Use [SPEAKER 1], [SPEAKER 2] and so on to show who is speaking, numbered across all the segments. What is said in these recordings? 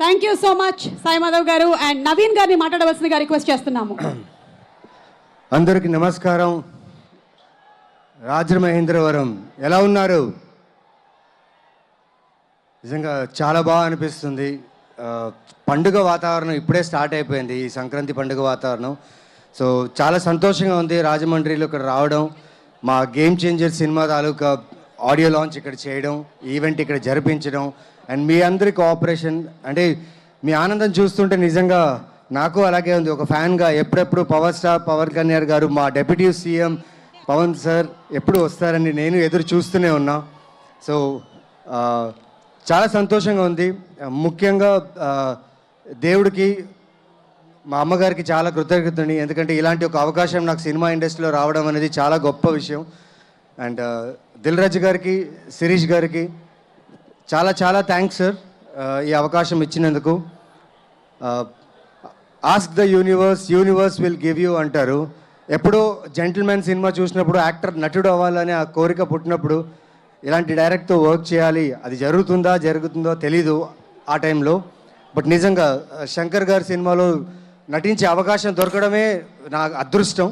[SPEAKER 1] Thank you so much Sai Madhav గారు. And Naveen గారిని మాట్లాడవలసిందిగా రిక్వెస్ట్ చేస్తున్నాము.
[SPEAKER 2] అందరికీ నమస్కారం. రాజమహేంద్రవరం ఎలా ఉన్నారు? నిజంగా చాలా బాగా అనిపిస్తుంది. పండుగ వాతావరణం ఇప్పుడే స్టార్ట్ అయిపోయింది, ఈ సంక్రాంతి పండుగ వాతావరణం. సో చాలా సంతోషంగా ఉంది రాజమండ్రిలో ఇక్కడ రావడం, మా గేమ్ చేంజర్ సినిమా తాలూకా ఆడియో లాంచ్ ఇక్కడ చేయడం, ఈవెంట్ ఇక్కడ జరిపించడం, అండ్ మీ అందరి కోఆపరేషన్. అంటే మీ ఆనందం చూస్తుంటే నిజంగా నాకు అలాగే ఉంది. ఒక ఫ్యాన్గా ఎప్పుడెప్పుడు పవర్ స్టార్ పవన్ కళ్యాణ్ గారు, మా డెప్యూటీ సీఎం పవన్ సార్ ఎప్పుడు వస్తారని నేను ఎదురు చూస్తూనే ఉన్నా. సో చాలా సంతోషంగా ఉంది. ముఖ్యంగా దేవుడికి, మా అమ్మగారికి చాలా కృతజ్ఞతని, ఎందుకంటే ఇలాంటి ఒక అవకాశం నాకు సినిమా ఇండస్ట్రీలో రావడం అనేది చాలా గొప్ప విషయం. అండ్ దిల్ రాజు గారికి, శిరీష్ గారికి చాలా చాలా థ్యాంక్స్ సార్ ఈ అవకాశం ఇచ్చినందుకు. Ask the universe, universe will give you అంటారు. ఎప్పుడో జెంటిల్మెన్ సినిమా చూసినప్పుడు యాక్టర్ నటుడు అవ్వాలని ఆ కోరిక పుట్టినప్పుడు ఇలాంటి డైరెక్ట్తో వర్క్ చేయాలి, అది జరుగుతుందో తెలీదు ఆ టైంలో. బట్ నిజంగా శంకర్ గారి సినిమాలో నటించే అవకాశం దొరకడమే నా అదృష్టం.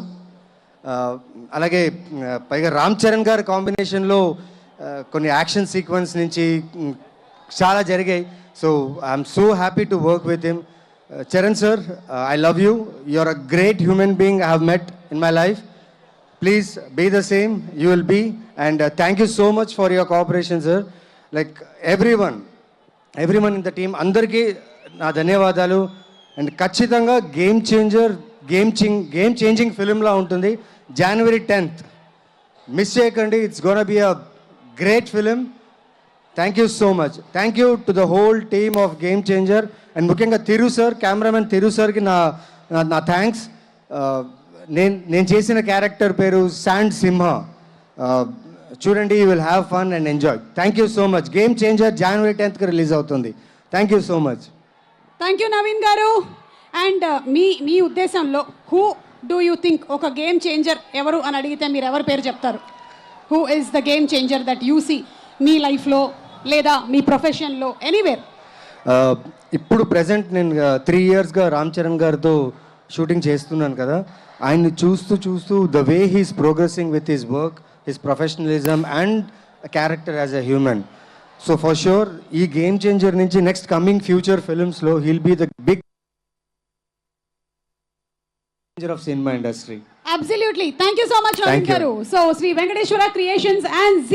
[SPEAKER 2] అలాగే పైగా రామ్ చరణ్ గారి కాంబినేషన్లో కొన్ని యాక్షన్ సీక్వెన్స్ నుంచి చాలా జరిగాయి. So I'm so happy to work with him. Charan sir, I love you. You are a great human being I have met in my life. Please be the same, you will be, and thank you so much for your cooperation, sir. Like everyone in the team, andarki na ధన్యవాదాలు. And ఖచ్చితంగా game changing ఫిల్మ్లా ఉంటుంది. January 10th miss చేయకండి. It's gonna be a great film. Thank you so much. Thank you to the whole team of game changer. And ముఖ్యంగా తిరు sir, cameraman తిరు సార్కి నా thanks. నేను చేసిన character పేరు శాండ్ సింహ. చూడండి, you will have fun and enjoy. Thank you so much. Game changer January 10th release అవుతుంది. Thank you so much.
[SPEAKER 1] Thank you Naveen garu. And మీ ఉద్దేశంలో హూ డూ యూ థింక్ ఒక గేమ్ చేంజర్ ఎవరు అని అడిగితే మీరు ఎవరి పేరు చెప్తారు? Who is the game changer that you see మీ లైఫ్లో లేదా మీ ప్రొఫెషన్లో ఎనీవేర్?
[SPEAKER 2] ఇప్పుడు ప్రజెంట్ నేను 3 yearsగా రామ్ చరణ్ గారితో షూటింగ్ చేస్తున్నాను కదా, ఆయన్ని చూస్తూ the way he's progressing with his work, his professionalism and character as a human. So for sure ఈ గేమ్ చేంజర్ నుంచి నెక్స్ట్ కమింగ్ ఫ్యూచర్ ఫిల్మ్స్లో he'll be the big changer of cinema industry.
[SPEAKER 1] Absolutely. Thank you so much, Naveen garu. So, Sri Venkateshwara Creations and Z